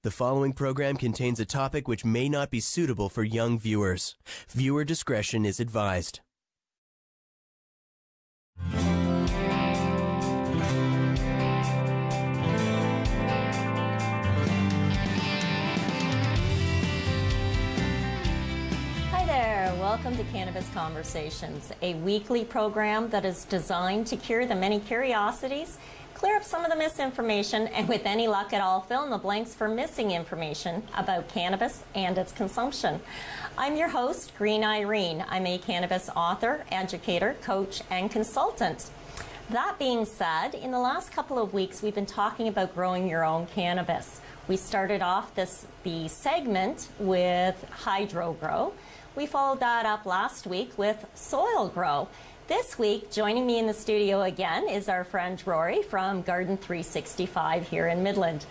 The following program contains a topic which may not be suitable for young viewers. Viewer discretion is advised. Hi there, welcome to Cannabis Conversations, a weekly program that is designed to cure the many curiosities, clear up some of the misinformation, and with any luck at all, fill in the blanks for missing information about cannabis and its consumption. I'm your host, Green Irene. I'm a cannabis author, educator, coach, and consultant. That being said, in the last couple of weeks, we've been talking about growing your own cannabis. We started off the segment with hydro grow. We followed that up last week with soil grow. This week, joining me in the studio again is our friend Rory from Garden 365 here in Midland.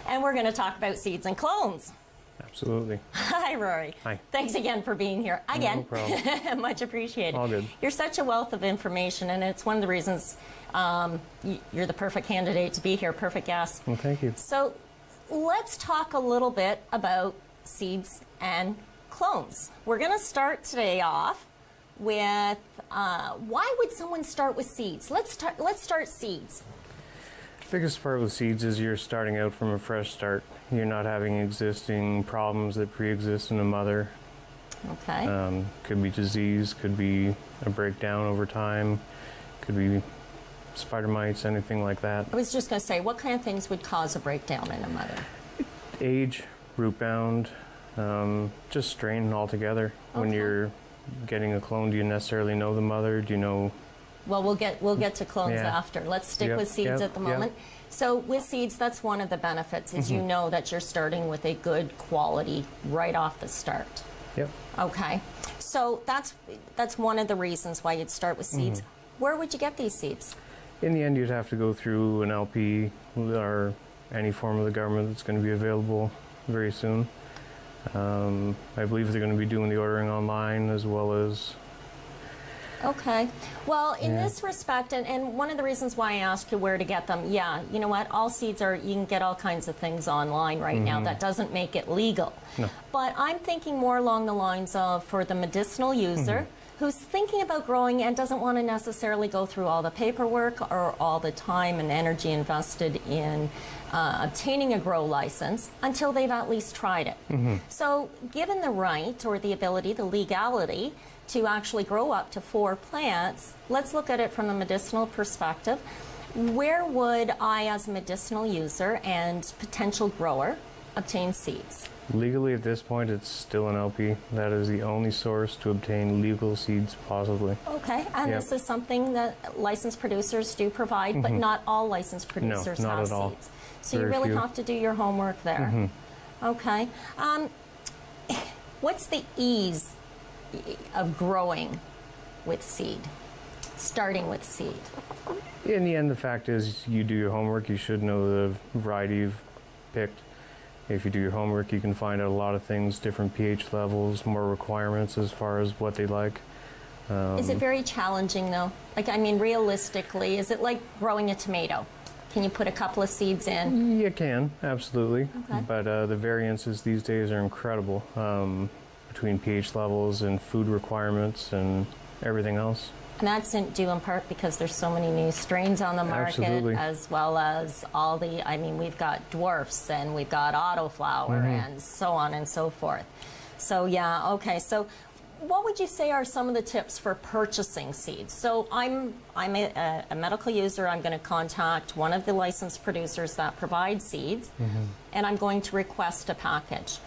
And we're going to talk about seeds and clones. Absolutely. Hi, Rory. Hi. Thanks again for being here. Again. No problem. Much appreciated. All good. You're such a wealth of information, and it's one of the reasons you're the perfect candidate to be here, perfect guest. Well, thank you. So let's talk a little bit about seeds and clones. We're going to start today off with why would someone start with seeds? Let's start seeds. Biggest part with seeds is you're starting out from a fresh start. You're not having existing problems that pre-exist in a mother. Okay. Could be disease, could be a breakdown over time, could be spider mites, anything like that. I was just going to say, what kind of things would cause a breakdown in a mother? Age, root bound, just strain altogether. Okay. When you're getting a clone, do you necessarily know the mother? Do you know? Well, we'll get to clones after. Let's stick with seeds at the moment. So with seeds, that's one of the benefits is you know that you're starting with a good quality right off the start. Yep. Okay. So that's one of the reasons why you'd start with seeds. Where would you get these seeds? In the end, you'd have to go through an LP or any form of the government that's going to be available very soon. I believe they're going to be doing the ordering online as well as... Okay. Well, in this respect, and one of the reasons why I asked you where to get them, you know what, all seeds you can get all kinds of things online right now. That doesn't make it legal. No. But I'm thinking more along the lines of for the medicinal user who's thinking about growing and doesn't want to necessarily go through all the paperwork or all the time and energy invested in obtaining a grow license until they've at least tried it. So given the right or the ability, the legality to actually grow up to 4 plants, let's look at it from a medicinal perspective. Where would I, as a medicinal user and potential grower, obtain seeds? Legally at this point, it's still an LP. That is the only source to obtain legal seeds possibly. Okay, and this is something that licensed producers do provide, but not all licensed producers not have at all. seeds. So Very you really few. have to do your homework there. Okay. What's the ease of growing with seed, starting with seed? In the end, the fact is you do your homework, you should know the variety you've picked. If you do your homework, you can find out a lot of things, different pH levels, more requirements as far as what they like. Is it very challenging though? Like, I mean, realistically, is it like growing a tomato? Can you put a couple of seeds in? You can, absolutely. Okay. But the variances these days are incredible between pH levels and food requirements and everything else. And that's due in part because there's so many new strains on the market, as well as all the, I mean, we've got dwarfs and we've got autoflower and so on and so forth. So yeah, okay. So what would you say are some of the tips for purchasing seeds? So I'm a medical user. I'm going to contact one of the licensed producers that provide seeds, and I'm going to request a package.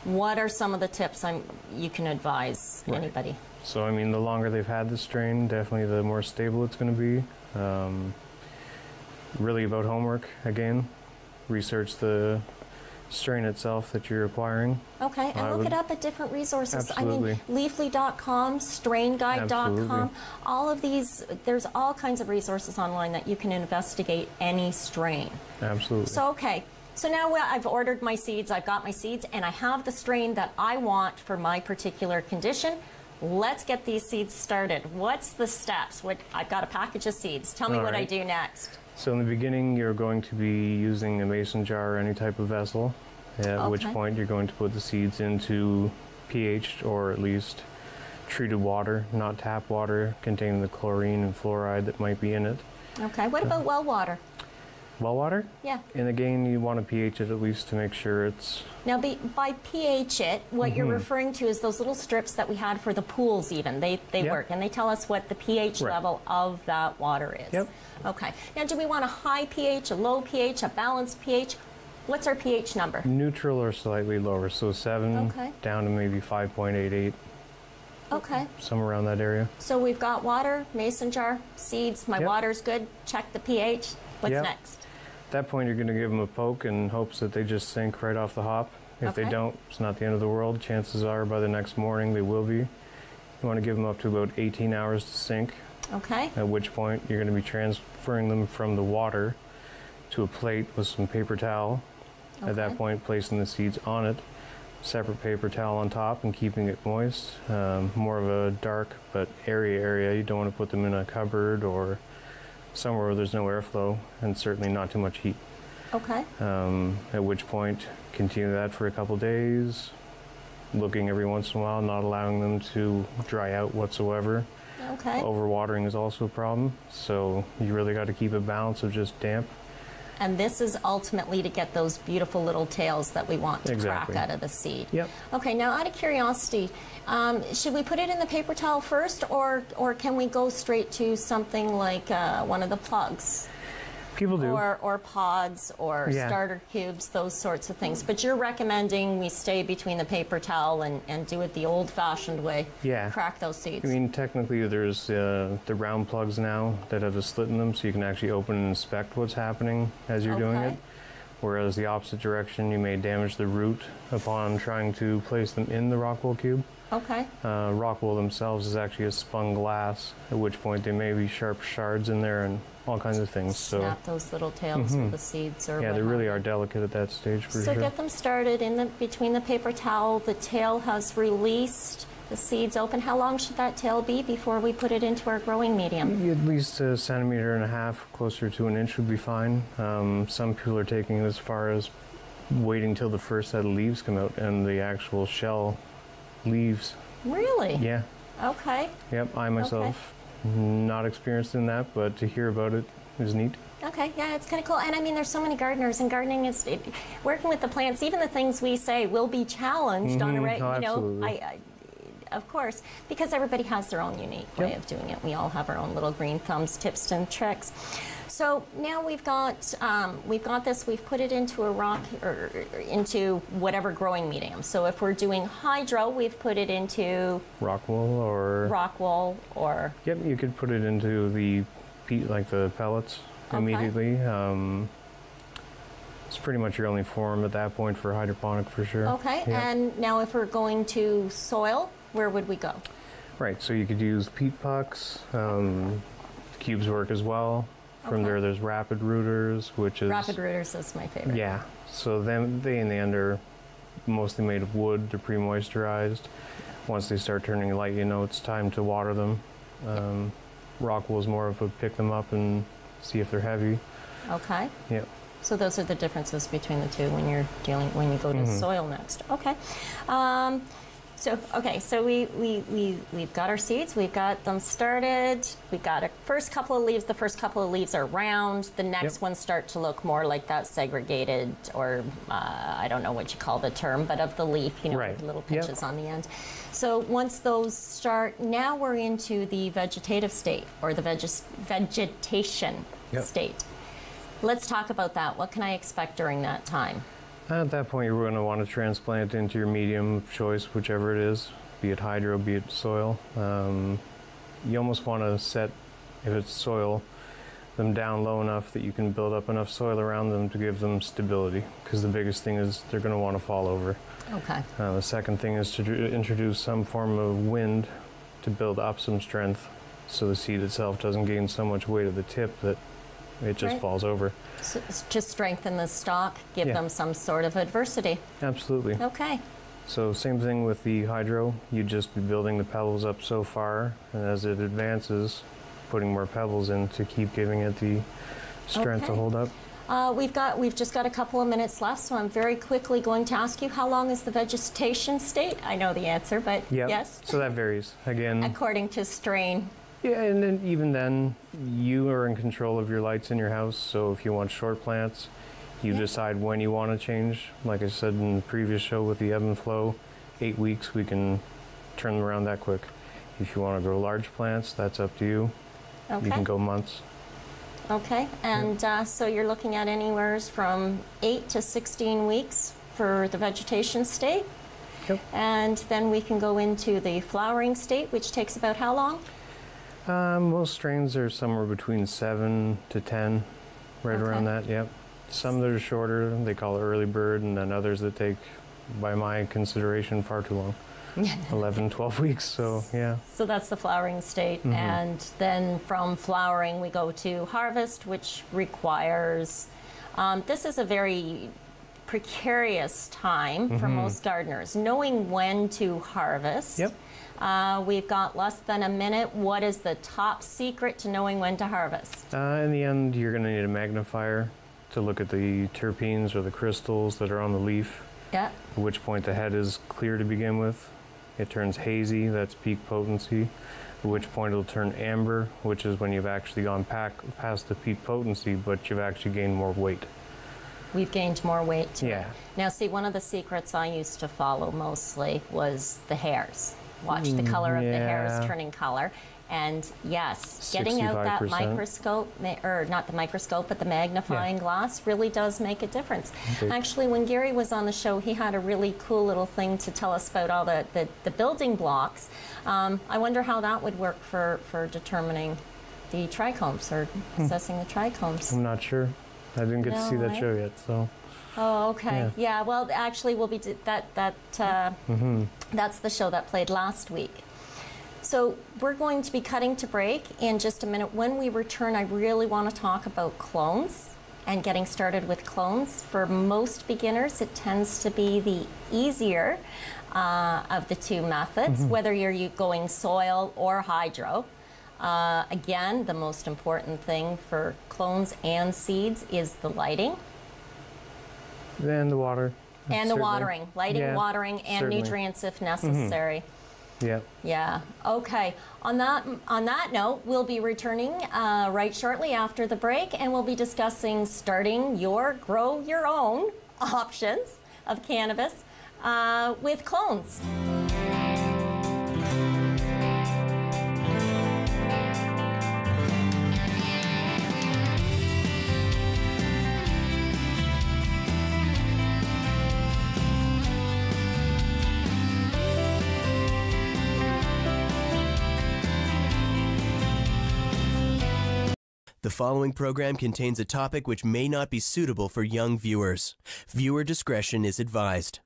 What are some of the tips you can advise anybody? So, I mean, the longer they've had the strain, definitely the more stable it's going to be. Really about homework, again. Research the strain itself that you're acquiring. Okay, and look it up at different resources. Absolutely. I mean, leafly.com, strainguide.com, all of these, there's all kinds of resources online that you can investigate any strain. Absolutely. So, okay. So now I've ordered my seeds, I've got my seeds, and I have the strain that I want for my particular condition. Let's get these seeds started. What's the steps? I've got a package of seeds. Tell me what I do next. So in the beginning, you're going to be using a mason jar or any type of vessel, at which point you're going to put the seeds into pH or at least treated water, not tap water containing the chlorine and fluoride that might be in it. Okay, what about well water? Well water? Yeah. And again, you want to pH it at least to make sure it's... Now, by pH it, what you're referring to is those little strips that we had for the pools even. They work, and they tell us what the pH level of that water is. Yep. Okay. Now, do we want a high pH, a low pH, a balanced pH? What's our pH number? Neutral or slightly lower, so 7 down to maybe 5.88. Okay. Somewhere around that area. So we've got water, mason jar, seeds. My water's good. Check the pH. What's next? At that point, you're going to give them a poke in hopes that they just sink right off the hop. If they don't, it's not the end of the world. Chances are by the next morning they will be. You want to give them up to about 18 hours to sink. Okay. At which point you're going to be transferring them from the water to a plate with some paper towel. At that point, placing the seeds on it, separate paper towel on top and keeping it moist. More of a dark but airy area. You don't want to put them in a cupboard or somewhere where there's no airflow and certainly not too much heat. Okay. At which point, continue that for a couple days, looking every once in a while, not allowing them to dry out whatsoever. Okay. Overwatering is also a problem, so you really got to keep a balance of just damp. And this is ultimately to get those beautiful little tails that we want to crack out of the seed. Yep. Okay, now out of curiosity, should we put it in the paper towel first, or can we go straight to something like one of the plugs? People do. Or pods or starter cubes, those sorts of things. But you're recommending we stay between the paper towel and do it the old-fashioned way. Yeah. Crack those seeds. I mean, technically there's the round plugs now that have a slit in them, so you can actually open and inspect what's happening as you're doing it. Whereas the opposite direction, you may damage the root upon trying to place them in the rockwool cube. Okay. Rockwool themselves is actually a spun glass, at which point there may be sharp shards in there and all kinds of things. Snap those little tails of the seeds. Or they really are delicate at that stage for sure. So get them started between the paper towel. The tail has released. The seeds open. How long should that tail be before we put it into our growing medium? At least 1.5 centimeters, closer to an inch would be fine. Some people are taking it as far as waiting till the first set of leaves come out and the actual shell leaves. Really? Yeah. Okay. Yep, I myself not experienced in that, but to hear about it is neat. Okay, yeah, it's kind of cool. And I mean, there's so many gardeners, and gardening is working with the plants. Even the things we say will be challenged on a absolutely. Of course, because everybody has their own unique way of doing it. We all have our own little green thumbs, tips, and tricks. So now we've got this. We've put it into a rock or into whatever growing medium. So if we're doing hydro, we've put it into rockwool or Yep, you could put it into the pellets immediately. It's pretty much your only form at that point for hydroponic for sure. Okay, and now if we're going to soil, where would we go? Right, so you could use peat pucks. Cubes work as well. From there, there's rapid rooters, which is... Rapid rooters is my favorite. Yeah, so they in the end are mostly made of wood. They're pre-moisturized. Once they start turning light, it's time to water them. Rockwool is more of a pick them up and see if they're heavy. Okay. Yep. So those are the differences between the two when you go to soil next. Okay. So we've got our seeds, we've got them started, we've got a first couple of leaves. The first couple of leaves are round. The next ones start to look more like that segregated, or I don't know what you call the term, but of the leaf, with little pinches on the end. So once those start, now we're into the vegetative state, or the vegetation state. Let's talk about that. What can I expect during that time? At that point, you're going to want to transplant into your medium of choice, whichever it is, be it hydro, be it soil. You almost want to set, if it's soil, them down low enough that you can build up enough soil around them to give them stability, because the biggest thing is they're going to want to fall over. Okay. The second thing is to introduce some form of wind to build up some strength, so the seed itself doesn't gain so much weight at the tip that it just falls over. So just strengthen the stalk, give them some sort of adversity. Absolutely. Okay. So same thing with the hydro. You'd just be building the pebbles up so far, and as it advances, putting more pebbles in to keep giving it the strength to hold up. We've just got a couple of minutes left, so I'm very quickly going to ask you, how long is the vegetation state? I know the answer, but yes? So that varies. Again, according to strain. Yeah, and then even then, you are in control of your lights in your house, so if you want short plants, you decide when you want to change. Like I said in the previous show with the ebb and flow, 8 weeks, we can turn them around that quick. If you want to grow large plants, that's up to you. Okay. You can go months. Okay, and so you're looking at anywhere from 8 to 16 weeks for the vegetation state. Yep. And then we can go into the flowering state, which takes about how long? Most strains are somewhere between 7 to 10, right around that, yep. Some that are shorter, they call it early bird, and then others that take, by my consideration, far too long. 11, 12 weeks, so yeah. So that's the flowering state, and then from flowering we go to harvest, which requires, this is a very precarious time for most gardeners, knowing when to harvest. Yep. We've got less than a minute. What is the top secret to knowing when to harvest? In the end, you're going to need a magnifier to look at the terpenes or the crystals that are on the leaf. Yeah. At which point the head is clear to begin with. It turns hazy, that's peak potency. At which point it'll turn amber, which is when you've actually gone past the peak potency, but you've actually gained more weight. We've gained more weight to Yeah. it. Now see, one of the secrets I used to follow mostly was the hairs. Watch the color of the hairs turning color. And yes, getting out that 65%. microscope, or not the microscope, but the magnifying glass really does make a difference. Okay. Actually, when Gary was on the show, he had a really cool little thing to tell us about all the building blocks. I wonder how that would work for determining the trichomes, or assessing the trichomes. I'm not sure. I didn't get to see that show yet, so. Oh, okay. Yeah, well, actually, we'll be that's the show that played last week. So we're going to be cutting to break in just a minute. When we return, I really want to talk about clones and getting started with clones. For most beginners, it tends to be the easier of the two methods, whether you're going soil or hydro. Again, the most important thing for clones and seeds is the lighting. And the water. And the watering. Lighting, watering, and certainly. nutrients if necessary. Yeah. Yeah. Okay. On that note, we'll be returning right shortly after the break, and we'll be discussing starting your grow your own options of cannabis with clones. The following program contains a topic which may not be suitable for young viewers. Viewer discretion is advised.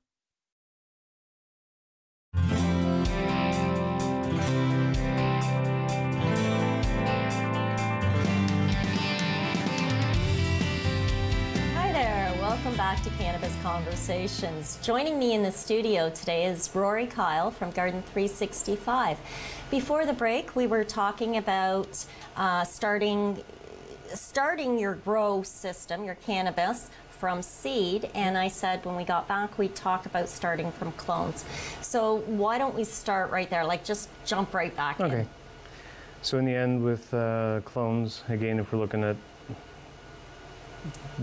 Hi there. Welcome back to Cannabis Conversations. Joining me in the studio today is Rory Kyle from Garden 365. Before the break, we were talking about starting your grow system, your cannabis, from seed, and I said when we got back we'd talk about starting from clones. So why don't we start right there, like just jump right back in. Okay. So in the end with clones, again, if we're looking at,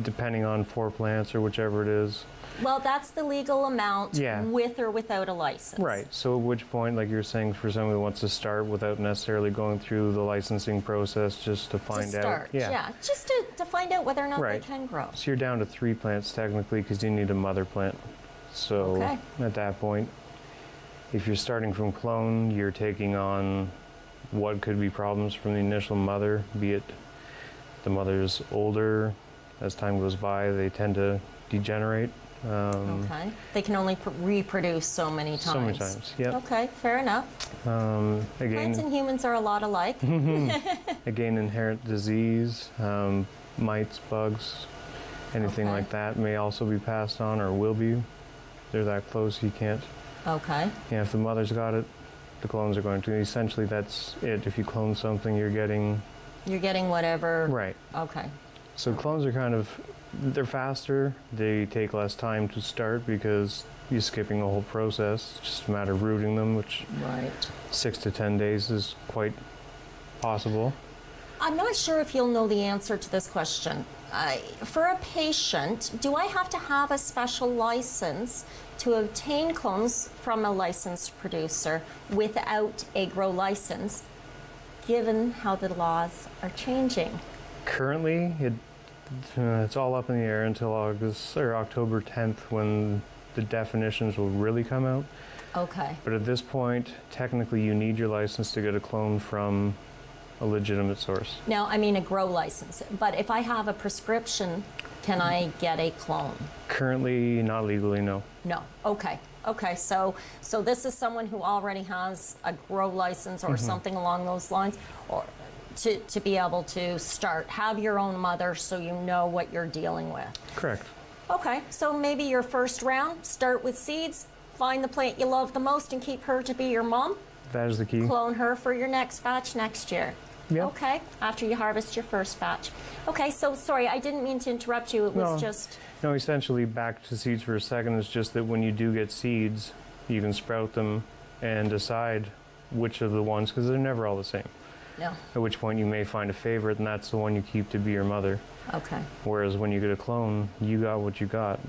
depending on 4 plants or whichever it is. Well, that's the legal amount with or without a license. Right. So at which point, like you're saying, for someone who wants to start without necessarily going through the licensing process just to find out. Yeah, just to find out whether or not they can grow. So you're down to 3 plants technically because you need a mother plant. So at that point, if you're starting from clone, you're taking on what could be problems from the initial mother, be it the mother's older. As time goes by, they tend to degenerate. They can only reproduce so many times. So many times, yeah. Okay, fair enough. Again, Plants and humans are a lot alike. Again, inherent disease, mites, bugs, anything like that may also be passed on or will be. They're that close, you can't. Okay. Yeah, if the mother's got it, the clones are going to. Essentially, that's it. If you clone something, you're getting... You're getting whatever... Right. Okay. So clones are they're faster, they take less time to start because you're skipping the whole process. It's just a matter of rooting them, which 6 to 10 days is quite possible. I'm not sure if you'll know the answer to this question. For a patient, do I have to have a special license to obtain clones from a licensed producer without a grow license, given how the laws are changing? Currently, it's all up in the air until October 10th when the definitions will really come out. Okay. But at this point, technically you need your license to get a clone from a legitimate source. Now, I mean a grow license, but if I have a prescription, can I get a clone? Currently, not legally, no. No. Okay. Okay. So this is someone who already has a grow license or something along those lines, or to be able to have your own mother so you know what you're dealing with. Correct. Okay. So maybe your first round, start with seeds, find the plant you love the most and keep her to be your mom. That is the key. Clone her for your next batch next year. Yep. Okay, after you harvest your first batch. Okay, so sorry, I didn't mean to interrupt you. It was just... No, essentially back to seeds for a second. It's just that when you do get seeds, you can sprout them and decide which of the ones, because they're never all the same. No. At which point you may find a favorite, and that's the one you keep to be your mother. Okay. Whereas when you get a clone, you got what you got.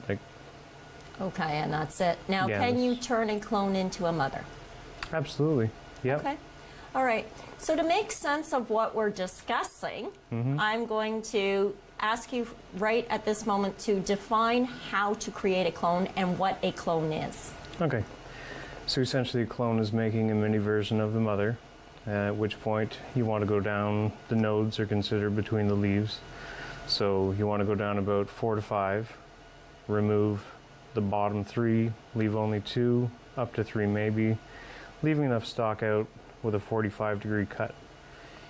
Okay, and that's it. Now, can you turn a clone into a mother? Absolutely. Yep. Okay. All right. So to make sense of what we're discussing, I'm going to ask you right at this moment to define how to create a clone and what a clone is. Okay. So essentially a clone is making a mini version of the mother, at which point you want to go down, the nodes are considered between the leaves. So you want to go down about 4 to 5, remove the bottom 3, leave only 2, up to 3 maybe, leaving enough stalk out with a 45-degree cut.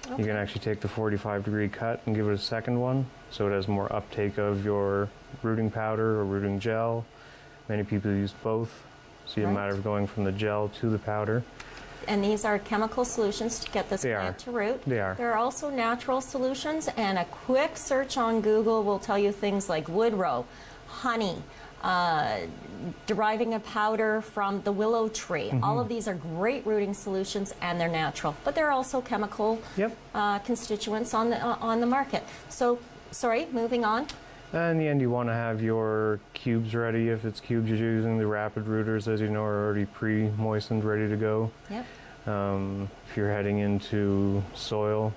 Okay. You can actually take the 45-degree cut and give it a second one, so it has more uptake of your rooting powder or rooting gel. Many people use both, so it's a matter of going from the gel to the powder. And these are chemical solutions to get this plant to root. They are. There are also natural solutions, and a quick search on Google will tell you things like woodrow, honey, deriving a powder from the willow tree. All of these are great rooting solutions, and they're natural. But there are also chemical constituents on the market. So, sorry, moving on. In the end, you want to have your cubes ready. If it's cubes you're using, the rapid rooters, as you know, are already pre-moistened, ready to go. Yep. If you're heading into soil,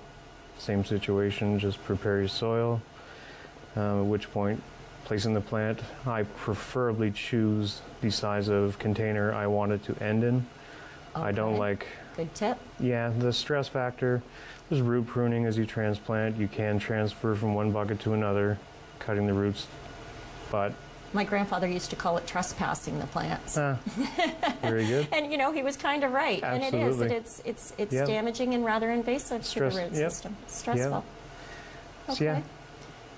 same situation, just prepare your soil, at which point placing the plant, I preferably choose the size of container I want it to end in. Okay. I don't like... Good tip. Yeah, the stress factor. There's root pruning as you transplant. You can transfer from one bucket to another, cutting the roots, but... My grandfather used to call it trespassing the plants. Very good. And you know, he was kind of right. Absolutely. And it is. It's damaging and rather invasive to the root system. It's stressful. Okay.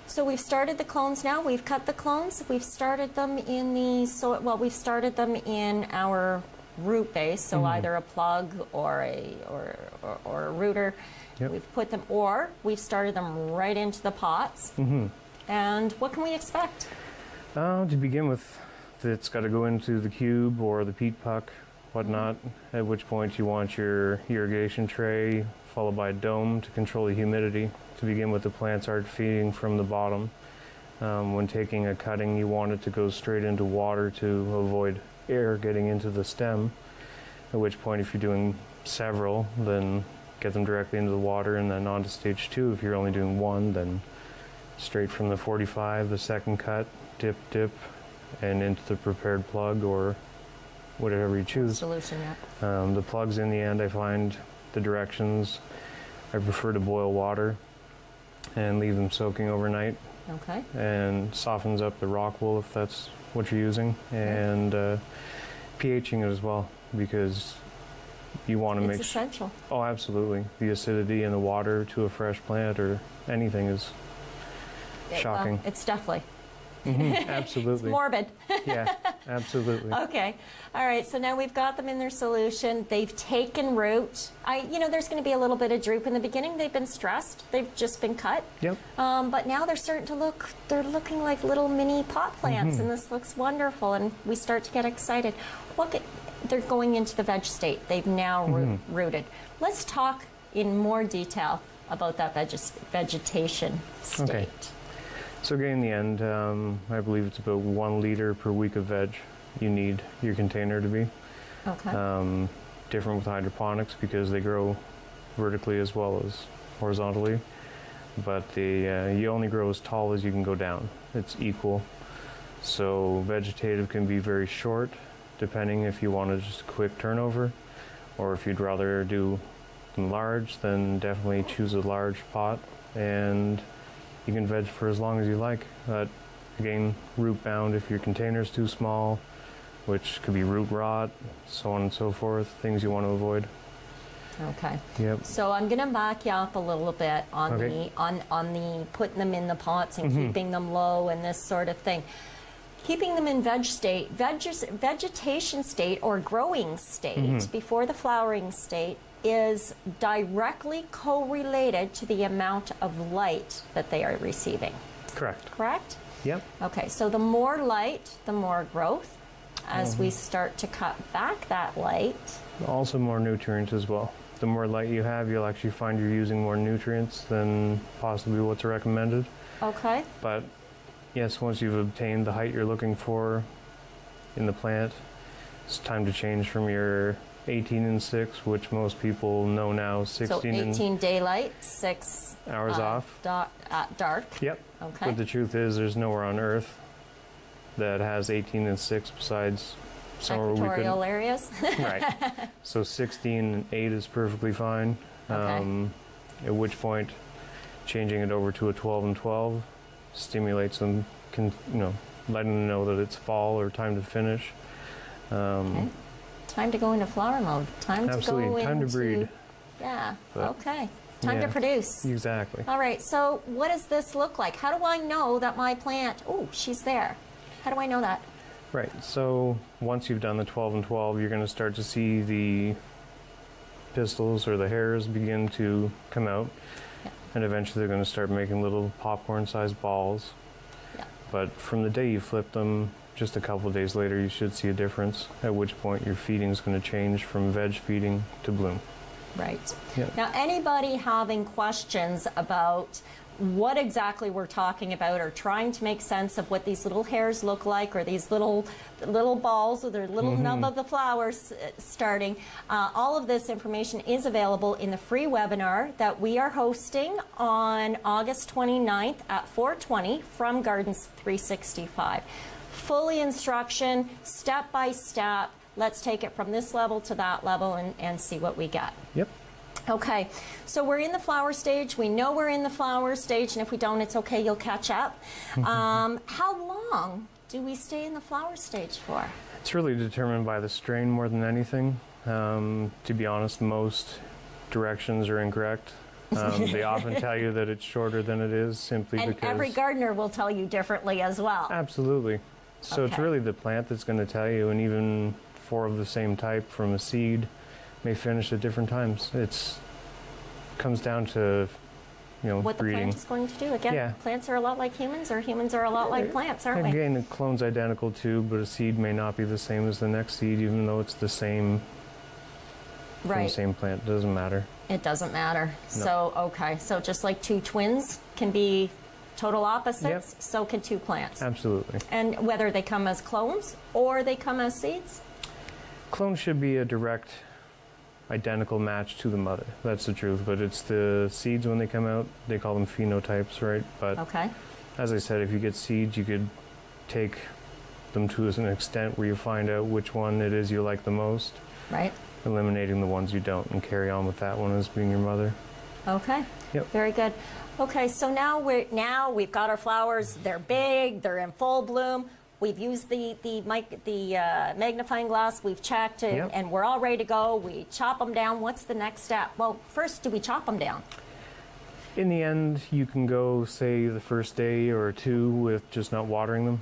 So we've started the clones now. We've cut the clones. We've started them in the soil. Well, we've started them in our root base, so either a plug or a rooter. Yep. We've put them, or we've started them right into the pots. And what can we expect? To begin with, it's got to go into the cube or the peat puck, whatnot. At which point you want your irrigation tray followed by a dome to control the humidity. To begin with, the plants aren't feeding from the bottom. When taking a cutting, you want it to go straight into water to avoid air getting into the stem. At which point, if you're doing several, then get them directly into the water, and then on to stage 2. If you're only doing one, then straight from the 45, the second cut, dip, and into the prepared plug or whatever you choose. Solution, the plugs in the end, I find the directions, I prefer to boil water and leave them soaking overnight. Okay. And softens up the rock wool if that's what you're using. And pHing it as well, because you want to make... It's essential. Oh, absolutely. The acidity in the water to a fresh plant or anything is shocking. It's definitely. Absolutely. It's morbid. Yeah, Absolutely. Okay. All right. So now we've got them in their solution. They've taken root. There's going to be a little bit of droop in the beginning. They've been stressed. They've just been cut. Yep. But now they're starting to look, they're looking like little mini pot plants, and this looks wonderful. And we start to get excited. They're going into the veg state. They've now rooted. Let's talk in more detail about that vegetation state. Okay. So again, in the end, I believe it's about 1 liter per week of veg you need your container to be. Okay. Different with hydroponics because they grow vertically as well as horizontally. But you only grow as tall as you can go down. It's equal. So vegetative can be very short, depending if you want just a quick turnover, or if you'd rather do them large, then definitely choose a large pot, and you can veg for as long as you like. But again, root bound if your container's too small, which could be root rot, so on and so forth, things you want to avoid. Okay. Yep. So I'm going to back you up a little bit on Okay. the putting them in the pots and keeping them low and this sort of thing. Keeping them in vegetation state or growing state before the flowering state is directly correlated to the amount of light that they are receiving. Correct. Correct? Yep. Okay, so the more light, the more growth. As we start to cut back that light. Also more nutrients as well. The more light you have, you'll actually find you're using more nutrients than possibly what's recommended. Okay. But yes, once you've obtained the height you're looking for in the plant, it's time to change from your 18 and 6, which most people know now, 16 so 18 daylight, 6 hours off. Dark. Yep. Okay. But the truth is there's nowhere on Earth that has 18 and 6 besides somewhere we could. Equatorial areas. Right. So 16 and 8 is perfectly fine. Okay. At which point changing it over to a 12 and 12 stimulates them, letting them know that it's fall or time to finish. Okay. Time to go into flower mode. Time Absolutely. to go Time into, to breed. Yeah. But, okay. Time yeah, to produce. Exactly. All right. So what does this look like? How do I know that my plant? Oh, she's there. How do I know that? Right. So once you've done the 12 and 12, you're going to start to see the pistils or the hairs begin to come out. Yeah. And eventually they're going to start making little popcorn-sized balls. Yeah. But from the day you flip them, just a couple of days later, you should see a difference, at which point your feeding is going to change from veg feeding to bloom. Right. Yep. Now, anybody having questions about what exactly we're talking about or trying to make sense of what these little hairs look like or these little balls or their little nub of the flowers starting, all of this information is available in the free webinar that we are hosting on August 29th at 4:20 from Gardens 365. Fully instruction, step by step. Let's take it from this level to that level and see what we get. Yep. Okay, so we're in the flower stage. We know we're in the flower stage, and if we don't, it's okay. You'll catch up. How long do we stay in the flower stage for? It's really determined by the strain more than anything. To be honest, most directions are incorrect. They often tell you that it's shorter than it is simply And because... every gardener will tell you differently as well. Absolutely. So it's Okay. really the plant that's going to tell you, and even 4 of the same type from a seed may finish at different times. It comes down to, What the breeding. plant is going to do. Again, Yeah. plants are a lot like humans, or humans are a lot like plants, aren't we? Again, the clone's identical too, but a seed may not be the same as the next seed, even though it's the same from the Right. same plant. It doesn't matter. It doesn't matter. No. So, okay. So just like 2 twins can be total opposites, Yep. so can 2 plants. Absolutely. And whether they come as clones or they come as seeds? Clones should be a direct, identical match to the mother. That's the truth. But it's the seeds when they come out, they call them phenotypes, right? But Okay. as I said, if you get seeds, you could take them to an extent where you find out which one it is you like the most, Right. eliminating the ones you don't, and carry on with that one as being your mother. Okay. Yep. Very good. Okay, so now we've got our flowers. They're big. They're in full bloom. We've used the magnifying glass. We've checked, Yep. and we're all ready to go. We chop them down. What's the next step? Well, first, do we chop them down? In the end, you can go, say, the first day or 2 with just not watering them.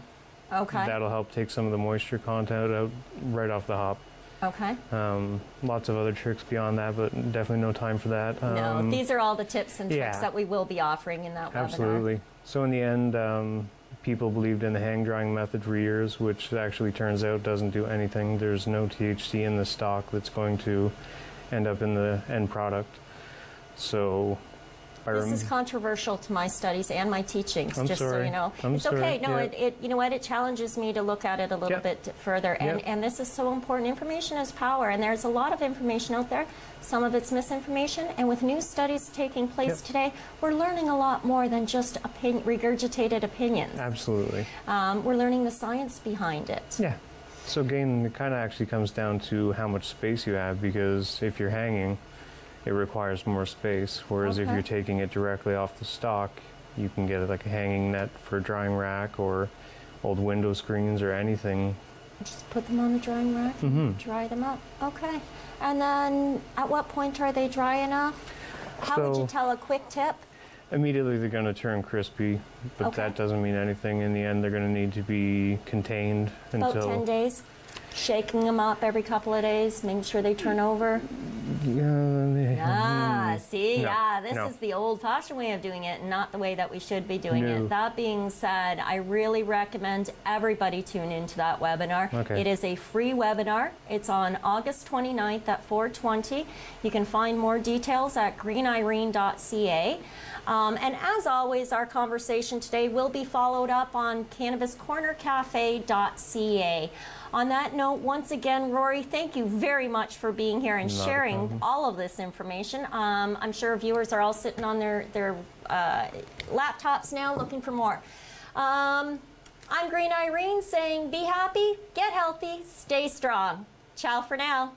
Okay. That'll help take some of the moisture content out right off the hop. Okay. Lots of other tricks beyond that, but definitely no time for that. No, these are all the tips and tricks that we will be offering in that webinar. Absolutely. So in the end, people believed in the hang drying method for years, which actually turns out doesn't do anything. There's no THC in the stock that's going to end up in the end product. So this is controversial to my studies and my teachings, so you know. It's okay. No, it you know what? It challenges me to look at it a little bit further. And this is so important. Information is power, and there's a lot of information out there. Some of it's misinformation, and with new studies taking place today, we're learning a lot more than just regurgitated opinions. Absolutely. We're learning the science behind it. Yeah. So again, it kind of actually comes down to how much space you have, because if you're hanging, it requires more space, whereas if you're taking it directly off the stock, you can get like a hanging net for a drying rack or old window screens or anything. Just put them on the drying rack and dry them up. Okay. And then at what point are they dry enough? How would you tell a quick tip? Immediately they're going to turn crispy, but that doesn't mean anything. In the end, they're going to need to be contained until... About 10 days. Shaking them up every couple of days, making sure they turn over. This is the old-fashioned way of doing it, not the way that we should be doing it. That being said, I really recommend everybody tune into that webinar. It is a free webinar. It's on August 29th at 4:20. You can find more details at greenirene.ca. And as always, our conversation today will be followed up on cannabiscornercafe.ca. On that note, once again, Rory, thank you very much for being here and sharing all of this information. I'm sure viewers are all sitting on their laptops now looking for more. I'm Green Irene saying be happy, get healthy, stay strong. Ciao for now.